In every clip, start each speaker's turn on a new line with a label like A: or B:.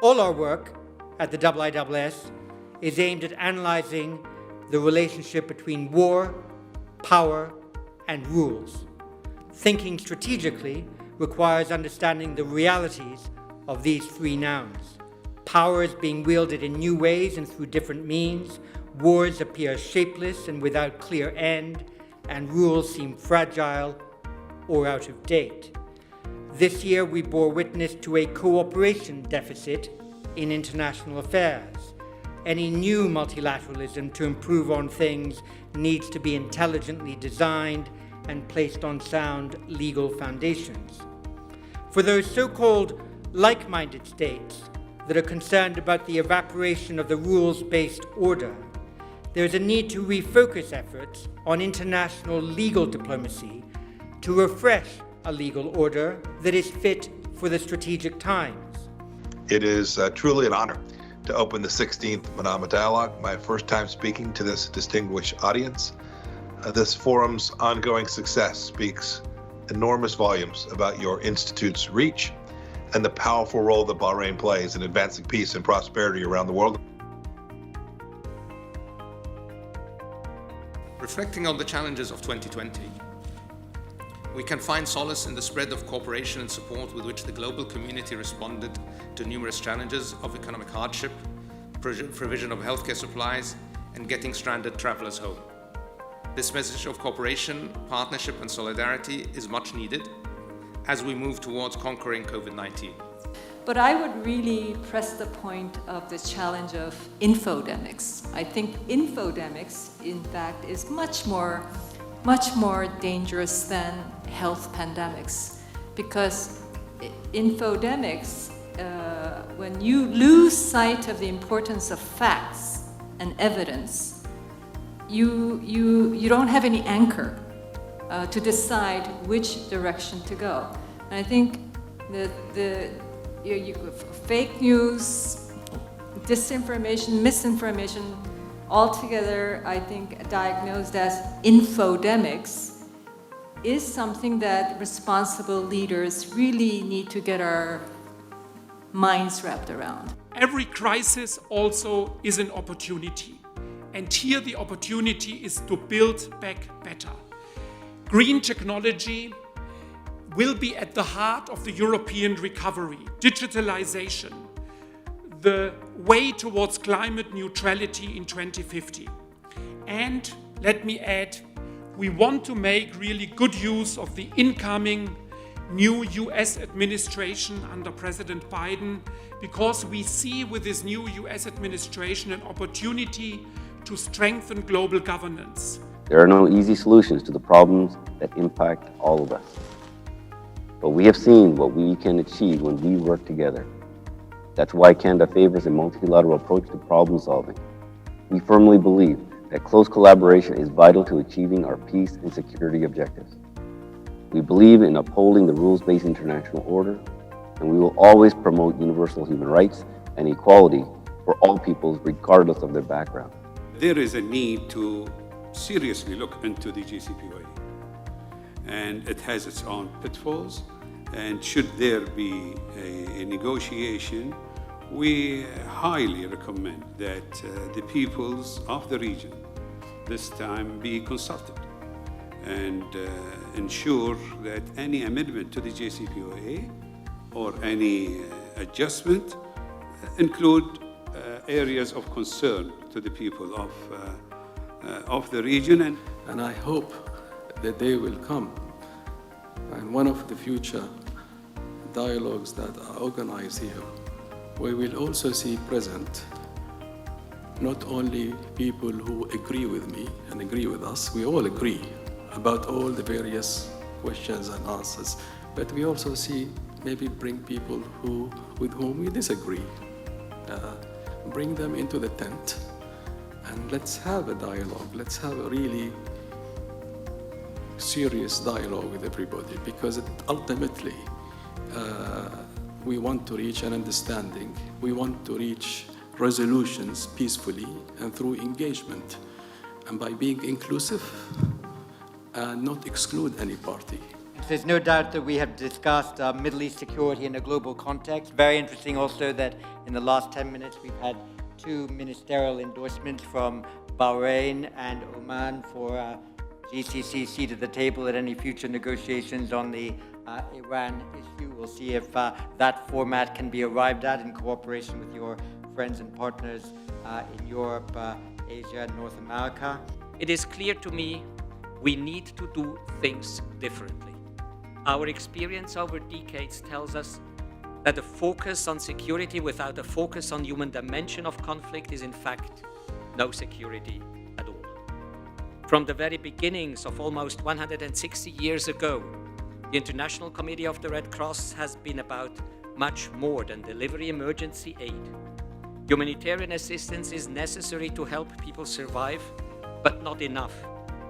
A: All our work at the IISS is aimed at analyzing the relationship between war, power, and rules. Thinking strategically requires understanding the realities of these three nouns. Power is being wielded in new ways and through different means. Wars appear shapeless and without clear end, and rules seem fragile or out of date. This year we bore witness to a cooperation deficit in international affairs. Any new multilateralism to improve on things needs to be intelligently designed and placed on sound legal foundations. For those so-called like-minded states that are concerned about the evaporation of the rules-based order, there is a need to refocus efforts on international legal diplomacy to refresh a legal order that is fit for the strategic times.
B: It is truly an honor to open the 16th Manama Dialogue, my first time speaking to this distinguished audience. This forum's ongoing success speaks enormous volumes about your institute's reach and the powerful role that Bahrain plays in advancing peace and prosperity around the world.
C: Reflecting on the challenges of 2020, we can find solace in the spread of cooperation and support with which the global community responded to numerous challenges of economic hardship, provision of healthcare supplies, and getting stranded travelers home. This message of cooperation, partnership, and solidarity is much needed as we move towards conquering COVID-19.
D: But I would really press the point of the challenge of infodemics. I think infodemics, in fact, is much more dangerous than health pandemics, because infodemics, when you lose sight of the importance of facts and evidence, you don't have any anchor to decide which direction to go. And I think fake news, disinformation, misinformation, altogether, I think, diagnosed as infodemics, is something that responsible leaders really need to get our minds wrapped around.
E: Every crisis also is an opportunity. And here the opportunity is to build back better. Green technology will be at the heart of the European recovery. Digitalization, the way towards climate neutrality in 2050. And let me add, we want to make really good use of the incoming new US administration under President Biden, because we see with this new US administration an opportunity to strengthen global governance.
F: There are no easy solutions to the problems that impact all of us. But we have seen what we can achieve when we work together. That's why Canada favors a multilateral approach to problem solving. We firmly believe that close collaboration is vital to achieving our peace and security objectives. We believe in upholding the rules-based international order, and we will always promote universal human rights and equality for all peoples regardless of their background.
G: There is a need to seriously look into the JCPOA, and it has its own pitfalls, and should there be a negotiation, we highly recommend that the peoples of the region this time be consulted and ensure that any amendment to the JCPOA or any adjustment include areas of concern to the people of the region.
H: And I hope that they will come. And one of the future dialogues that are organized here, we will also see present not only people who agree with me and agree with us, we all agree about all the various questions and answers, but we also see maybe bring people with whom we disagree, bring them into the tent, and let's have a dialogue. Let's have a really serious dialogue with everybody, because ultimately we want to reach an understanding. We want to reach resolutions peacefully and through engagement, and by being inclusive and not exclude any party.
A: There's no doubt that we have discussed Middle East security in a global context. Very interesting also that in the last 10 minutes we've had 2 ministerial endorsements from Bahrain and Oman for GCC seat at the table at any future negotiations on the Iran issue. We'll see if that format can be arrived at in cooperation with your friends and partners in Europe, Asia, and North America.
I: It is clear to me we need to do things differently. Our experience over decades tells us that a focus on security without a focus on human dimension of conflict is in fact no security at all. From the very beginnings of almost 160 years ago, the International Committee of the Red Cross has been about much more than delivering emergency aid. Humanitarian assistance is necessary to help people survive, but not enough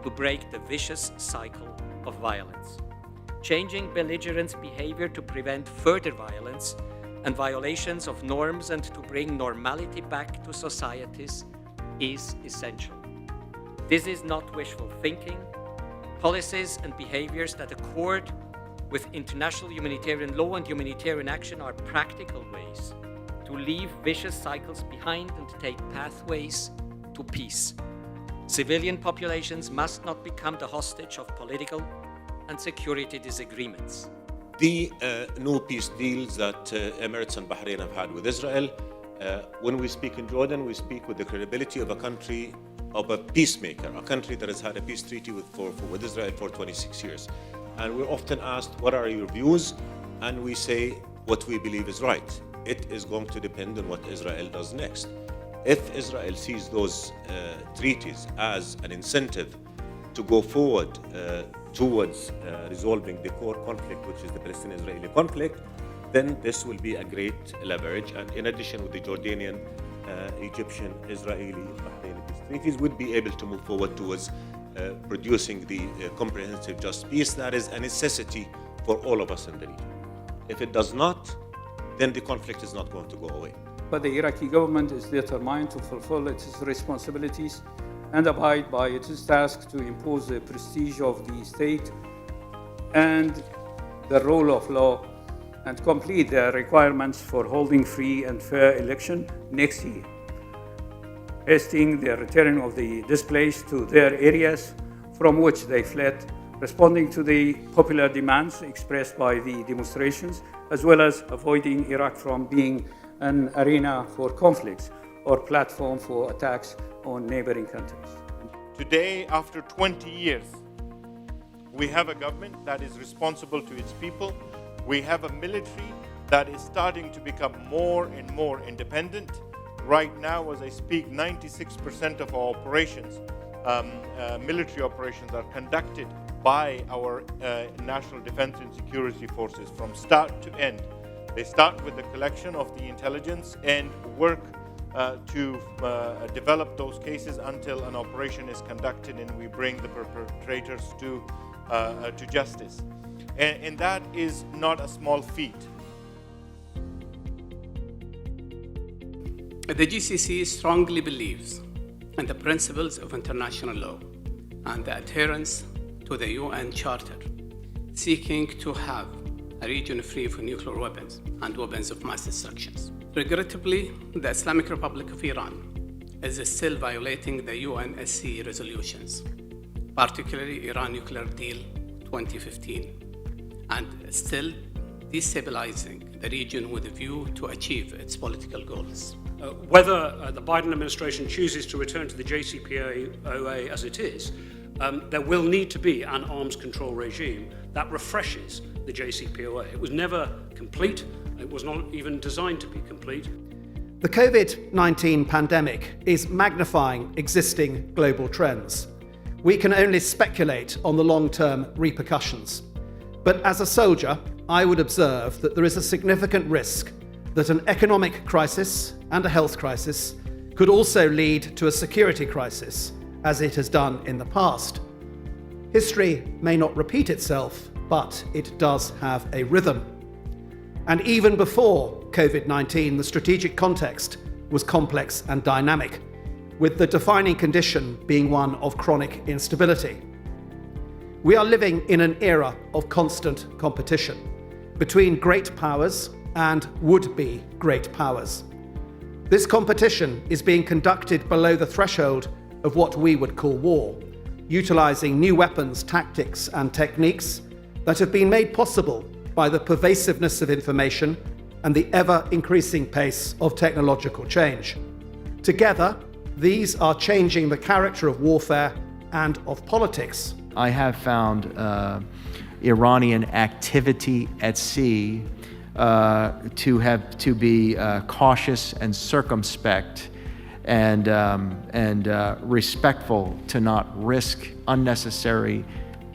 I: to break the vicious cycle of violence. Changing belligerents' behavior to prevent further violence and violations of norms and to bring normality back to societies is essential. This is not wishful thinking. Policies and behaviors that accord with international humanitarian law and humanitarian action are practical ways to leave vicious cycles behind and take pathways to peace. Civilian populations must not become the hostage of political and security disagreements.
J: The new peace deals that Emirates and Bahrain have had with Israel, when we speak in Jordan, we speak with the credibility of a country, of a peacemaker, a country that has had a peace treaty with Israel for 26 years. And we're often asked, what are your views? And we say what we believe is right. It is going to depend on what Israel does next. If Israel sees those treaties as an incentive to go forward towards resolving the core conflict, which is the Palestinian-Israeli conflict, then this will be a great leverage. And in addition with the Jordanian, Egyptian, Israeli, Bahraini peace treaties, would be able to move forward towards producing the comprehensive just peace that is a necessity for all of us in the region. If it does not, then the conflict is not going to go away.
K: But the Iraqi government is determined to fulfill its responsibilities and abide by its task to impose the prestige of the state and the rule of law and complete the requirements for holding free and fair election next year, hastening the return of the displaced to their areas from which they fled, responding to the popular demands expressed by the demonstrations, as well as avoiding Iraq from being an arena for conflicts or platform for attacks on neighboring countries.
L: Today, after 20 years, we have a government that is responsible to its people. We have a military that is starting to become more and more independent. Right now, as I speak, 96% of our operations, military operations, are conducted by our national defense and security forces from start to end. They start with the collection of the intelligence and work to develop those cases until an operation is conducted and we bring the perpetrators to justice. And that is not a small feat.
M: The GCC strongly believes in the principles of international law and the adherence to the UN Charter, seeking to have a region free from nuclear weapons and weapons of mass destruction. Regrettably, the Islamic Republic of Iran is still violating the UNSC resolutions, particularly Iran Nuclear Deal 2015, and still destabilizing the region with a view to achieve its political goals.
N: Whether the Biden administration chooses to return to the JCPOA as it is, there will need to be an arms control regime that refreshes the JCPOA. It was never complete. It was not even designed to be complete.
O: The COVID-19 pandemic is magnifying existing global trends. We can only speculate on the long-term repercussions. But as a soldier, I would observe that there is a significant risk that an economic crisis and a health crisis could also lead to a security crisis, as it has done in the past. History may not repeat itself, but it does have a rhythm. And even before COVID-19, the strategic context was complex and dynamic, with the defining condition being one of chronic instability. We are living in an era of constant competition between great powers and would-be great powers. This competition is being conducted below the threshold of what we would call war, utilizing new weapons, tactics, and techniques that have been made possible by the pervasiveness of information and the ever-increasing pace of technological change. Together, these are changing the character of warfare and of politics.
P: I have found Iranian activity at sea to be cautious and circumspect and respectful, to not risk unnecessary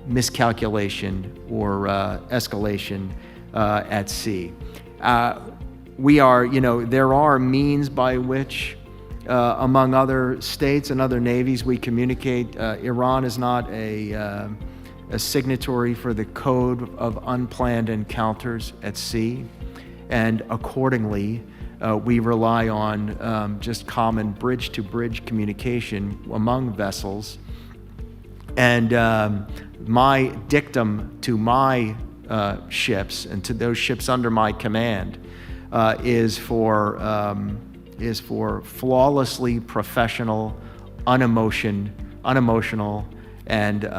P: miscalculation or escalation at sea. There are means by which, among other states and other navies, we communicate. Iran is not a signatory for the Code of Unplanned Encounters at Sea, and accordingly, we rely on just common bridge-to-bridge communication among vessels. And my dictum to my ships and to those ships under my command is for flawlessly professional, unemotional, and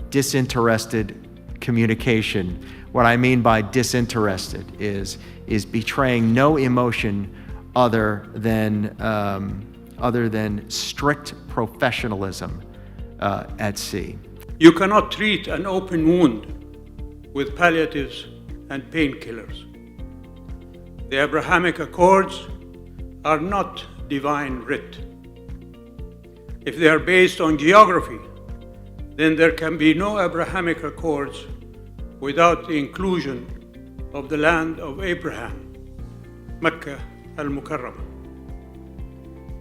P: disinterested communication. What I mean by disinterested is betraying no emotion other than strict professionalism at sea.
K: You cannot treat an open wound with palliatives and painkillers. The Abrahamic Accords are not divine writ. If they are based on geography, then there can be no Abrahamic Accords without the inclusion of the land of Abraham, Mecca al-Mukarramah.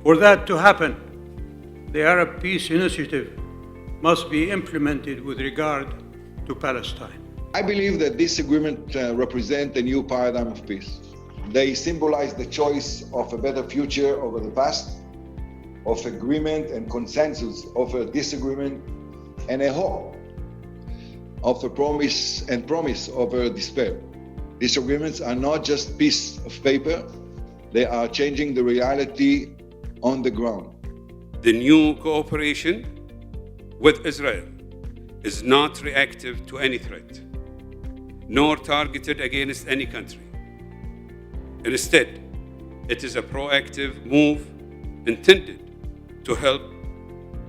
K: For that to happen, the Arab Peace Initiative must be implemented with regard to Palestine.
Q: I believe that this agreement represents a new paradigm of peace. They symbolize the choice of a better future over the past, of agreement and consensus over disagreement, and a hope of a promise over despair. These agreements are not just pieces of paper, they are changing the reality on the ground.
G: The new cooperation with Israel is not reactive to any threat, nor targeted against any country. Instead, it is a proactive move intended to help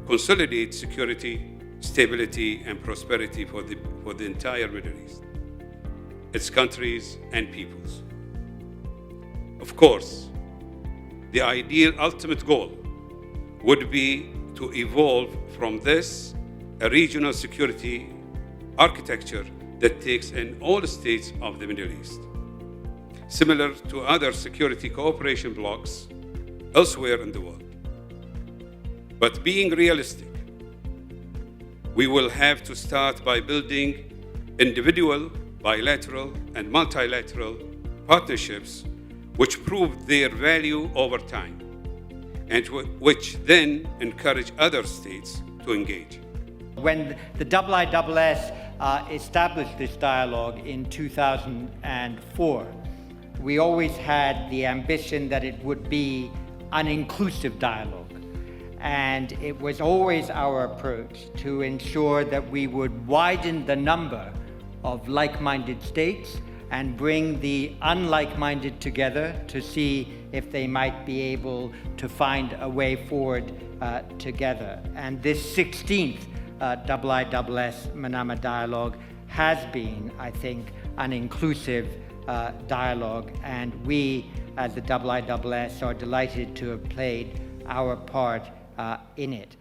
G: consolidate security, stability, and prosperity for the entire Middle East, its countries and peoples. Of course, the ideal ultimate goal would be to evolve from this a regional security architecture that takes in all states of the Middle East, similar to other security cooperation blocs elsewhere in the world. But being realistic, we will have to start by building individual, bilateral, and multilateral partnerships which prove their value over time, and which then encourage other states to engage.
A: When the IISS established this dialogue in 2004, we always had the ambition that it would be an inclusive dialogue. And it was always our approach to ensure that we would widen the number of like-minded states and bring the unlike-minded together to see if they might be able to find a way forward together. And this 16th IISS Manama Dialogue has been, I think, an inclusive dialogue, and we as the IISS are delighted to have played our part in it.